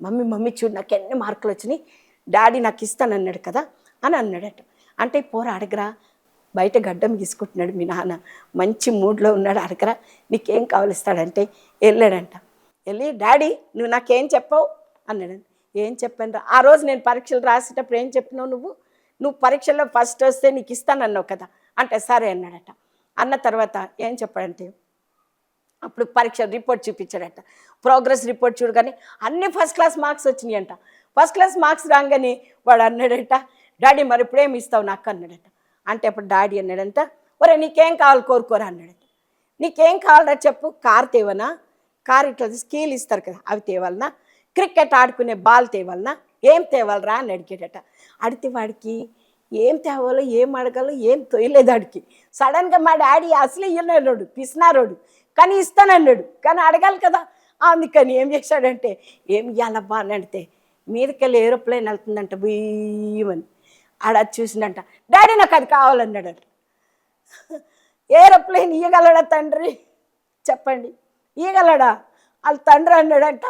మమ్మీ చూడు నాకు ఎన్ని మార్కులు వచ్చినాయి, డాడీ నాకు ఇస్తానన్నాడు కదా అని అన్నాడట. అంటే పోరా అడగరా, బయట గడ్డం గీసుకుంటున్నాడు మీ నాన్న, మంచి మూడ్లో ఉన్నాడు, అడగరా నీకేం కావలిస్తాడంటే వెళ్ళాడంట. వెళ్ళి డాడీ నువ్వు నాకేం చెప్పావు అన్నాడు. ఏం చెప్పాను? ఆ రోజు నేను పరీక్షలు రాసేటప్పుడు ఏం చెప్పినావు నువ్వు పరీక్షల్లో ఫస్ట్ వస్తే నీకు ఇస్తానన్నావు కదా అంటే సరే అన్నాడట. అన్న తర్వాత ఏం చెప్పాడంటే అప్పుడు పరీక్ష రిపోర్ట్ చూపించాడట. ప్రోగ్రెస్ రిపోర్ట్ చూడగానే అన్ని ఫస్ట్ క్లాస్ మార్క్స్ వచ్చినాయి అంట. ఫస్ట్ క్లాస్ మార్క్స్ రాగానే వాడు అన్నాడట, డాడీ మరి ఇప్పుడేమి ఇస్తావు నాకు అన్నాడట. అంటే అప్పుడు డాడీ అన్నాడంట, ఒరే నీకేం కావాలి కోరుకోరా అన్నాడట. నీకేం కావాలరా చెప్పు, కార్ తేవనా, కార్ ఇట్లా స్కీల్ ఇస్తారు కదా అవి తేవాలనా, క్రికెట్ ఆడుకునే బాల్ తేవాలనా, ఏం తేవాలరా అని అడిగాడట. అడిగితే వాడికి ఏం తేవాలో ఏం అడగాలో ఏం తోయలేదు వాడికి. సడన్గా మా డాడీ అసలు ఇయ్యలేడు, పిసినారోడు, కానీ ఇస్తానన్నాడు, కానీ అడగాలి కదా. అందుకని ఏం చేశాడంటే ఏం ఇవ్వాలబ్బా అని అడిగితే మీదకెళ్ళి ఏరోప్లేన్ వెళ్తుందంట బుయ్యమని. ఆడ చూసిందంట, డాడీ నాకు అది కావాలన్నాడట. ఏరోప్లేన్ ఇయ్యగలడా తండ్రి చెప్పండి, ఇయ్యగలడా? వాళ్ళ తండ్రి అన్నాడంట,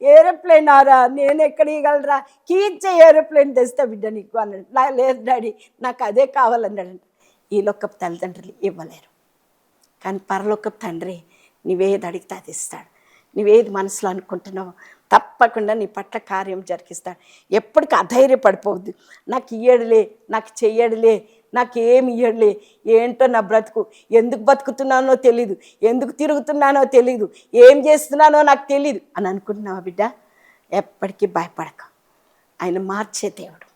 ఏరోప్లేన్ ఆరా నేను ఎక్కడ ఇవ్వగలరా, కీచ్చే ఏరోప్లేన్ తెస్తా బిడ్డ నీకు అన్నాడు. లేదు డాడీ నాకు అదే కావాలన్నాడంట. ఈ లోకపు తల్లిదండ్రులు ఇవ్వలేరు, కానీ పరలోకపు తండ్రి నువ్వేది అడిగితే అది ఇస్తాడు. నువ్వేది మనసులో అనుకుంటున్నావో తప్పకుండా నీ పట్ల కార్యం జరిగిస్తాడు. ఎప్పటికీ అధైర్యపడిపోవద్దు, నాకు ఇయ్యడులే, నాకు చెయ్యడులే, నాకేమి ఇయ్యడులే, ఏంటో నా బ్రతుకు, ఎందుకు బతుకుతున్నానో తెలీదు, ఎందుకు తిరుగుతున్నానో తెలీదు, ఏం చేస్తున్నానో నాకు తెలీదు అని అనుకుంటున్నావా బిడ్డ? ఎప్పటికీ భయపడక, ఆయన మార్చే దేవుడు,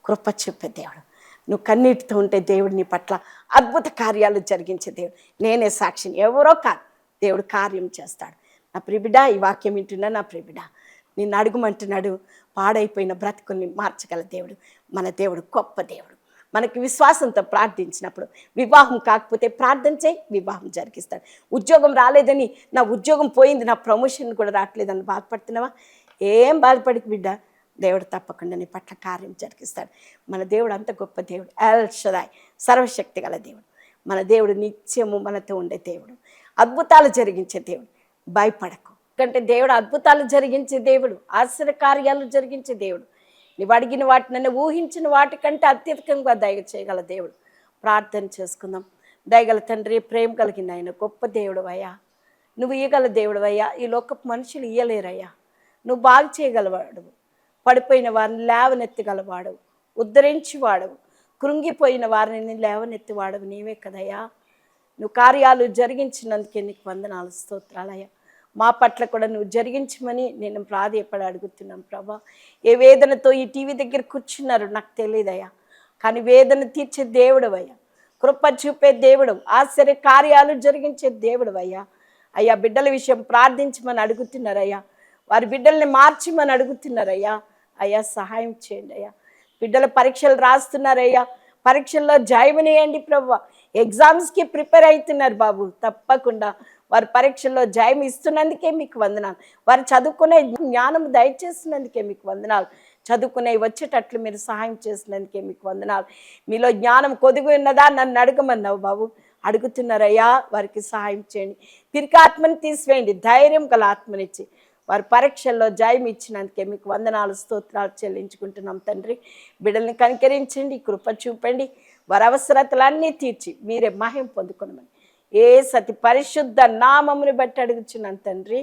కృప చూపే దేవుడు. నువ్వు కన్నీటితో ఉంటే దేవుడు నీ పట్ల అద్భుత కార్యాలు జరిగించే దేవుడు. నేనే సాక్షిని, ఎవరో కాదు, దేవుడు కార్యం చేస్తాడు. నా ప్రియబిడ్డ ఈ వాక్యం వింటున్నా నా ప్రియబిడ్డ, నిన్ను అడుగుమంటున్నాడు. పాడైపోయిన బ్రతుకుల్ని మార్చగల దేవుడు మన దేవుడు, గొప్ప దేవుడు. మనకి విశ్వాసంతో ప్రార్థించినప్పుడు, వివాహం కాకపోతే ప్రార్థన చేయి, వివాహం జరిగిస్తాడు. ఉద్యోగం రాలేదని, నా ఉద్యోగం పోయింది, నా ప్రమోషన్ కూడా రావట్లేదని బాధపడుతున్నావా? ఏం బాధపడికి బిడ్డ, దేవుడు తప్పకుండా నీ పట్ల కార్యం జరిగిస్తాడు. మన దేవుడు అంత గొప్ప దేవుడు, ఎల్ షదాయ్, సర్వశక్తి గల దేవుడు. మన దేవుడు నిత్యము మనతో ఉండే దేవుడు, అద్భుతాలు జరిగించే దేవుడు. భయపడకు, ఎందుకంటే దేవుడు అద్భుతాలు జరిగించే దేవుడు, ఆశ్చర్య కార్యాలు జరిగించే దేవుడు. నువ్వు అడిగిన వాటిని, ఊహించిన వాటికంటే అత్యధికంగా దయ చేయగల దేవుడు. ప్రార్థన చేసుకుందాం. దయగల తండ్రి, ప్రేమ కలిగిన ఆయన గొప్ప దేవుడు అయ్యా, నువ్వు ఇయ్యగల దేవుడు అయ్యా. ఈ లోకపు మనుషులు ఇయ్యలేరయ్యా, నువ్వు బాగు చేయగలవాడు, పడిపోయిన వారిని లేవనెత్తగలవాడు, ఉద్ధరించి వాడవు, కృంగిపోయిన వారిని లేవనెత్తి వాడవు నీవే కదయ్యా. నువ్వు కార్యాలు జరిగించినందుకే నీకు వందనాలు, స్తోత్రాలయ్యా. మా పట్ల కూడా నువ్వు జరిగించమని నేను ప్రాధేయపడి అడుగుతున్నాను ప్రభా. ఏ వేదనతో ఈ టీవీ దగ్గర కూర్చున్నారు నాకు తెలియదయ్యా, కానీ వేదన తీర్చే దేవుడు అయ్యా, కృప చూపే దేవుడు, ఆశ్చర్య కార్యాలు జరిగించే దేవుడు అయ్యా. అయ్యా బిడ్డల విషయం ప్రార్థించమని అడుగుతున్నారయ్యా, వారి బిడ్డల్ని మార్చమని అడుగుతున్నారయ్యా. అయ్యా సహాయం చేయండి అయ్యా. బిడ్డల పరీక్షలు రాస్తున్నారయ్యా, పరీక్షల్లో జయమనియండి ప్రభు. ఎగ్జామ్స్కి ప్రిపేర్ అవుతున్నారు బాబు, తప్పకుండా వారి పరీక్షల్లో జయం ఇస్తున్నందుకే మీకు వందనాలు. వారు చదువుకునే జ్ఞానం దయచేస్తున్నందుకే మీకు వందనాలు. చదువుకునే వచ్చేటట్లు మీరు సహాయం చేసినందుకే మీకు వందనాలు. మీలో జ్ఞానం కొద్దిగా ఉన్నదా నన్ను అడగమన్నావు బాబు, అడుగుతున్నారయ్యా. వారికి సహాయం చేయండి, తిరిగి ఆత్మని తీసివేయండి, ధైర్యం గల ఆత్మనిచ్చి వారి పరీక్షల్లో జయం ఇచ్చినందుకే మీకు వందనాలు, స్తోత్రాలు చెల్లించుకుంటున్నాం తండ్రి. బిడ్డల్ని కనికరించండి, కృప చూపండి, వారి అవసరతలన్నీ తీర్చి మీరే మహిమ పొందుకునమని యేసు పరిశుద్ధ నామముని బట్టి అడుగుచున్నాను తండ్రి.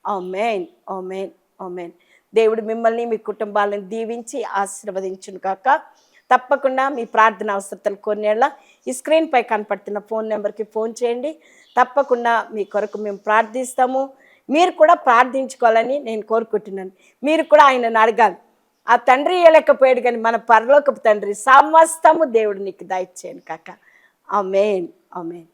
ఆమేన్, ఆమేన్, ఆమేన్. దేవుడు మిమ్మల్ని మీ కుటుంబాలను దీవించి ఆశీర్వదించును కాక. తప్పకుండా మీ ప్రార్థన అవసరతలు కొన్నేళ్ళ ఈ స్క్రీన్పై కనపడుతున్న ఫోన్ నెంబర్కి ఫోన్ చేయండి. తప్పకుండా మీ కొరకు మేము ప్రార్థిస్తాము. మీరు కూడా ప్రార్థించుకోవాలని నేను కోరుకుంటున్నాను. మీరు కూడా ఆయనను అడగాలి. ఆ తండ్రి ఇవ్వలేకపోయాడు కానీ మన పరలోకపు తండ్రి సమస్తము దేవుడు నీకు దయచేయను కాక. ఆమేన్, ఆమేన్.